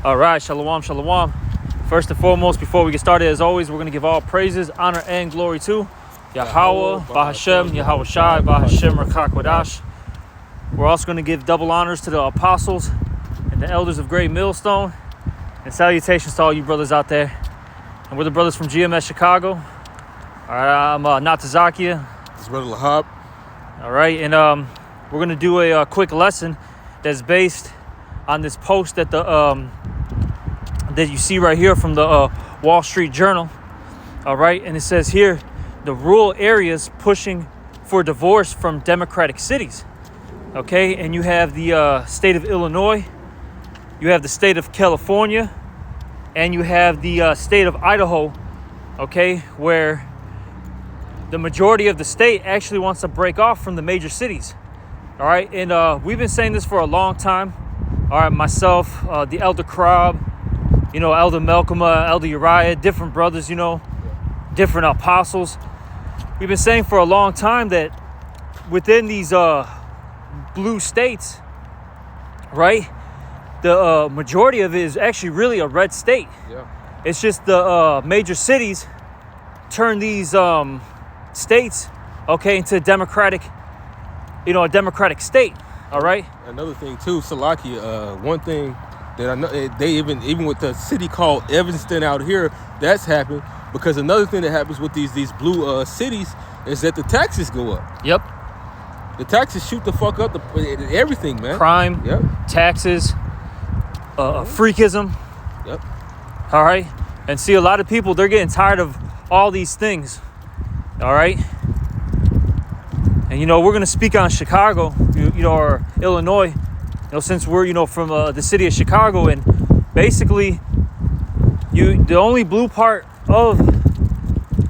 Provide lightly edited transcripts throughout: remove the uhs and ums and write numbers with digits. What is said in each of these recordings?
All right, shalom, shalom. First and foremost, before we get started, as always, we're going to give all praises, honor, and glory to Yahweh, Bahashem, Yahweh Shai, Bahashem, Rakakwadash. We're also going to give double honors to the apostles and the elders of Great Millstone. And salutations to all you brothers out there. And we're the brothers from GMS Chicago. All right, I'm Natazakia. It's Brother Lahab. All right, and we're going to do a quick lesson that's based on this post that that you see right here from the Wall Street Journal. All right, and it says here, the rural areas pushing for divorce from democratic cities. Okay, and you have the state of Illinois, you have the state of California, and you have the state of Idaho, okay, where the majority of the state actually wants to break off from the major cities. All right, and we've been saying this for a long time. All right, myself, the Elder Crab, Elder Malcolm, Elder Uriah, different brothers, different apostles. We've been saying for a long time that within these blue states, right, the majority of it is actually really a red state. Yeah. It's just the major cities turn these states, okay, into a democratic state. All right. Another thing too, Salakia. One thing that I know, they even with the city called Evanston out here, that's happened because another thing that happens with these blue cities is that the taxes go up. Yep. The taxes shoot the fuck up everything, man. Crime. Yep. Taxes. Freakism. Yep. All right. And see, a lot of people, they're getting tired of all these things. All right. And, we're going to speak on Chicago, or Illinois, since we're, from the city of Chicago. And basically, the only blue part of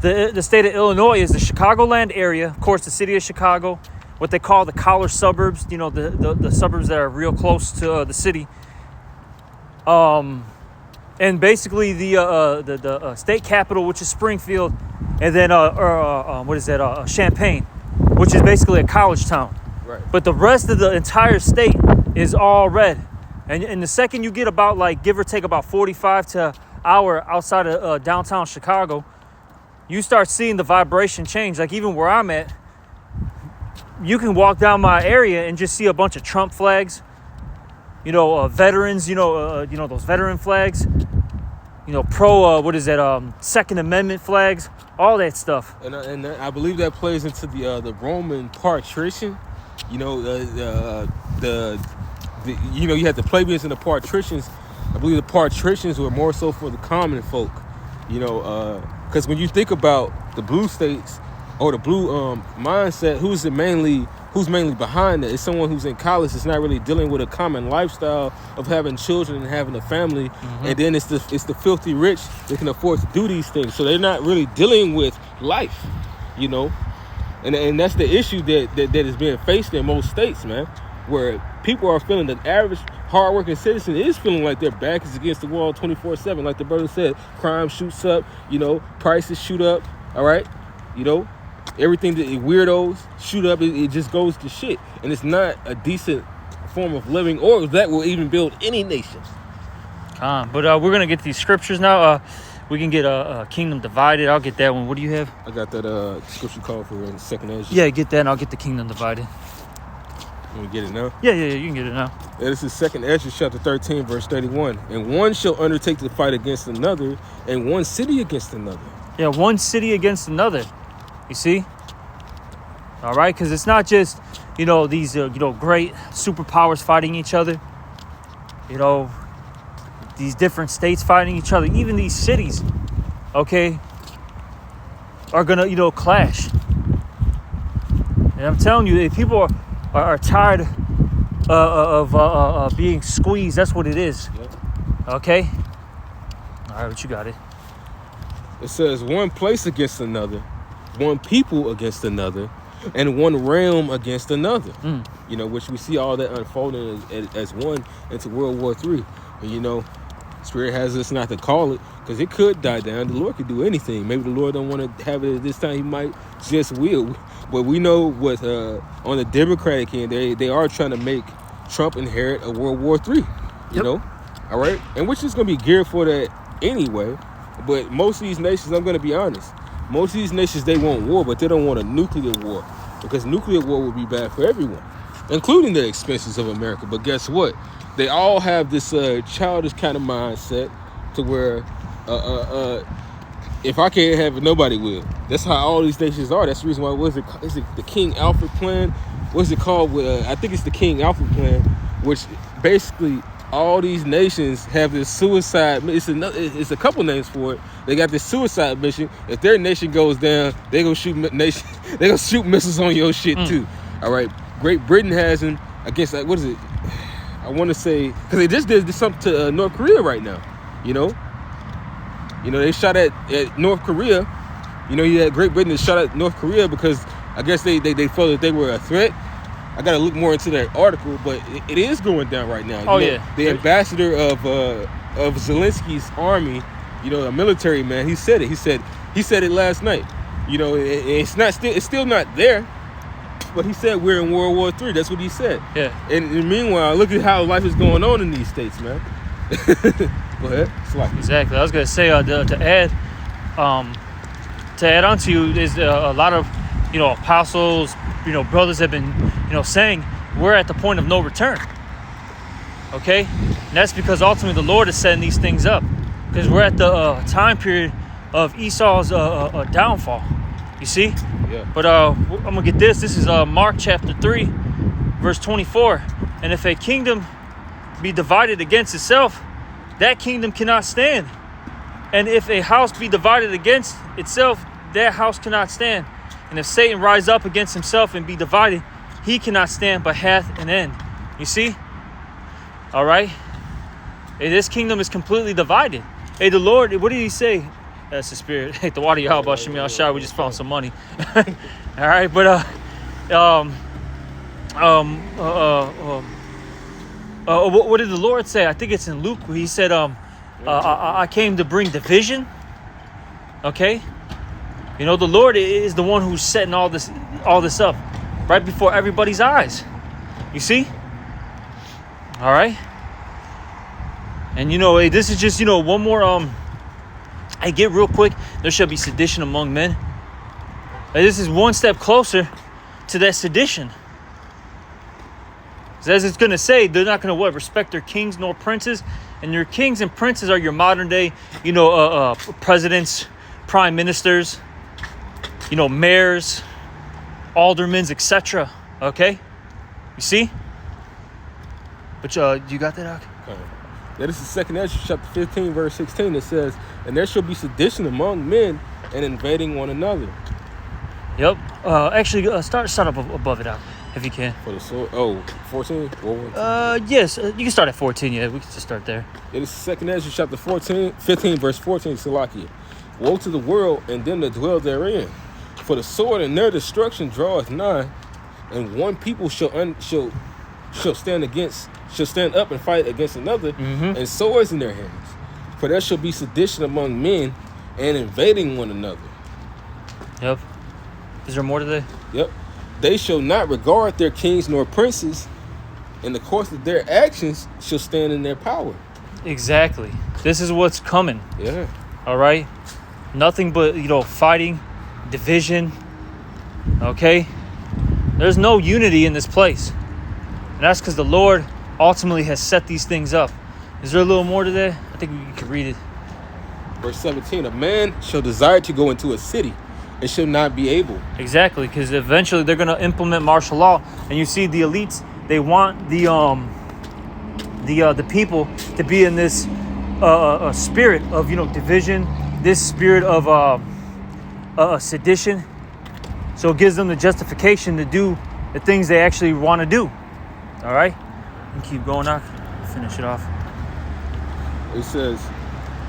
the state of Illinois is the Chicagoland area. Of course, the city of Chicago, what they call the collar suburbs, the suburbs that are real close to the city. And basically the state capital, which is Springfield, and then Champaign, which is basically a college town. Right. But the rest of the entire state is all red. And the second you get about, give or take about 45 to an hour outside of downtown Chicago, you start seeing the vibration change. Like even where I'm at, you can walk down my area and just see a bunch of Trump flags, veterans, those veteran flags, Second Amendment flags, all that stuff. And I believe that plays into the Roman patrician. You had the plebeians and the patricians. I believe the patricians were more so for the common folk. Because when you think about the blue states or the blue mindset, who's mainly behind it? It's someone who's in college that's not really dealing with a common lifestyle of having children and having a family. Mm-hmm. And then it's the filthy rich that can afford to do these things. So they're not really dealing with life, And that's the issue that is being faced in most states, man, where people are feeling, the average hardworking citizen is feeling like their back is against the wall 24/7. Like the brother said, crime shoots up, prices shoot up, all right? Everything that weirdos shoot up, it just goes to shit. And it's not a decent form of living, or that will even build any nation. But we're going to get these scriptures now. We can get a Kingdom Divided. I'll get that one. What do you have? I got that scripture called for in 2nd Ezra. Yeah, get that, and I'll get the Kingdom Divided. You want to get it now? Yeah, you can get it now. Yeah, this is 2nd Ezra chapter 13, verse 31. And one shall undertake to fight against another, and one city against another. Yeah, one city against another. You see? All right, because it's not just, these, great superpowers fighting each other. These different states fighting each other. Even these cities, okay, are going to, clash. And I'm telling you, if people are tired of being squeezed, that's what it is. Yep. Okay? All right, what you got it? It says one place against another, one people against another, and one realm against another. Which we see all that unfolding as one into World War III. And, Spirit has us not to call it, because it could die down. The Lord could do anything. Maybe the Lord don't want to have it at this time. He might just will. But we know what on the Democratic end, they are trying to make Trump inherit a World War III. You know? All All right, and which is going to be geared for that anyway. But most of these nations, I'm going to be honest, most of these nations, they want war, but they don't want a nuclear war, because nuclear war would be bad for everyone, including the expenses of America. But guess what? They all have this childish kind of mindset to where if I can't have it, nobody will. That's how all these nations are. That's the reason why. Is it the King Alfred Plan? What's it called? I think it's the King Alfred Plan, which basically all these nations have this suicide. It's a couple names for it. They got this suicide mission. If their nation goes down, they gonna shoot They gonna shoot missiles on your shit too. All right. Great Britain has them against what is it? I want to say because they just did something to North Korea right now. You know, they shot at North Korea. You had Great Britain that shot at North Korea because I guess they felt that they were a threat. I got to look more into that article, but it is going down right now. The ambassador of Zelensky's army, a military man, he said it. He said it last night. It's still not there, but he said we're in World War III. That's what he said. Yeah. And meanwhile, look at how life is going on in these states, man. Go ahead. Exactly. I was gonna say to add on to you is a lot of apostles, brothers have been saying we're at the point of no return. Okay, and that's because ultimately the Lord is setting these things up, because we're at the time period of Esau's downfall. You see? Yeah. But I'm gonna get this. This is Mark chapter 3, verse 24. And if a kingdom be divided against itself, that kingdom cannot stand. And if a house be divided against itself, that house cannot stand. And if Satan rise up against himself and be divided, he cannot stand, but hath an end. You see? All right? Hey, this kingdom is completely divided. Hey, the Lord, what did he say? That's the spirit. Hey, the water y'all about Shemi al-Shai. We just found some money. All right, but what did the Lord say? I think it's in Luke where he said, I came to bring division. Okay? The Lord is the one who's setting all this up right before everybody's eyes. You see? All right? And hey, this is just, one more I get real quick. There shall be sedition among men. And this is one step closer to that sedition. As it's going to say, they're not going to respect their kings nor princes. And your kings and princes are your modern day, presidents, prime ministers, mayors, aldermen, etc. Okay? You see? But you got that, Ak? That is the second Ezra, chapter 15, verse 16. It says, and there shall be sedition among men and invading one another. Yep. Actually, start up above it, Ak, if you can. For the sword. 14? Yes. You can start at 14. Yeah, we can just start there. It is the second Ezra, chapter 15, verse 14. Salakia. Woe to the world and them that dwell therein. For the sword and their destruction draweth nigh, and one people shall stand up and fight against another, and swords in their hands. For there shall be sedition among men and invading one another. Yep. Is there more to that? Yep. They shall not regard their kings nor princes, and the course of their actions shall stand in their power. Exactly. This is what's coming. Yeah. All right. Nothing but, fighting, division. Okay. There's no unity in this place. And that's because the Lord ultimately has set these things up. Is there a little more to that? I think we could read it. Verse 17, a man shall desire to go into a city and shall not be able. Exactly, because eventually they're going to implement martial law. And you see the elites, they want the people to be in this spirit of, division, this spirit of sedition. So it gives them the justification to do the things they actually want to do. All right? And keep going, Ak. Finish it off. It says,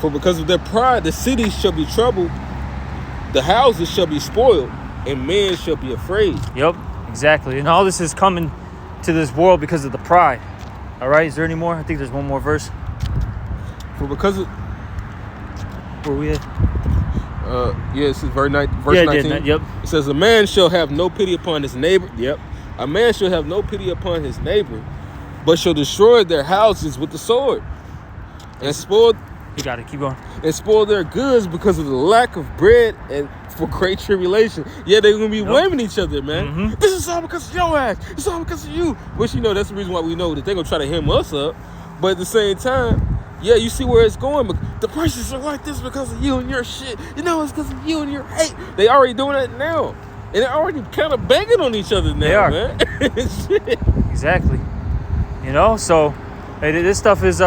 for because of their pride, the cities shall be troubled, the houses shall be spoiled, and men shall be afraid. Yep, exactly. And all this is coming to this world because of the pride. All right, is there any more? I think there's one more verse. For because of... Where are we at? This is verse 19. Yep. It says, a man shall have no pity upon his neighbor. Yep. A man shall have no pity upon his neighbor, but shall destroy their houses with the sword. and spoiled. You got it. Keep going. And spoil their goods because of the lack of bread and for great tribulation. Yeah, they're gonna be blaming each other, man. Mm-hmm. This is all because of your ass. It's all because of you. Which that's the reason why we know that they're gonna try to hem us up. But at the same time, yeah, you see where it's going. But the prices are like this because of you and your shit. It's because of you and your hate. They already doing that now, and they're already kind of banging on each other now, They are. man. Shit. Exactly. So this stuff is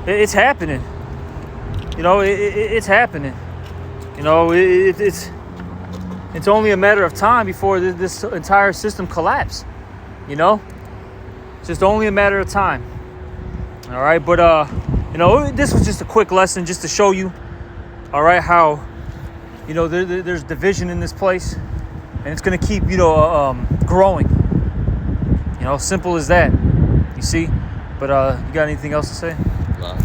it's happening. It's happening. It's only a matter of time before this entire system collapses. It's just only a matter of time. All right, but this was just a quick lesson just to show you, all right, how there's division in this place, and it's gonna keep growing. Simple as that. You see, but you got anything else to say? Nah.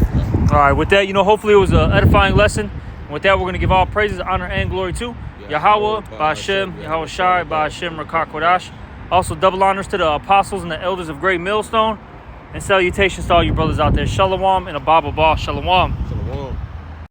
All right, with that, hopefully it was an edifying lesson. And with that, we're going to give all praises, honor, and glory to Yahweh, Ba'Hashem, Yahweh Shai, Ba'Hashem, Rakak Kodash. Also, double honors to the apostles and the elders of Great Millstone. And salutations to all you brothers out there. Shalom and a Baba Ba. Shalom.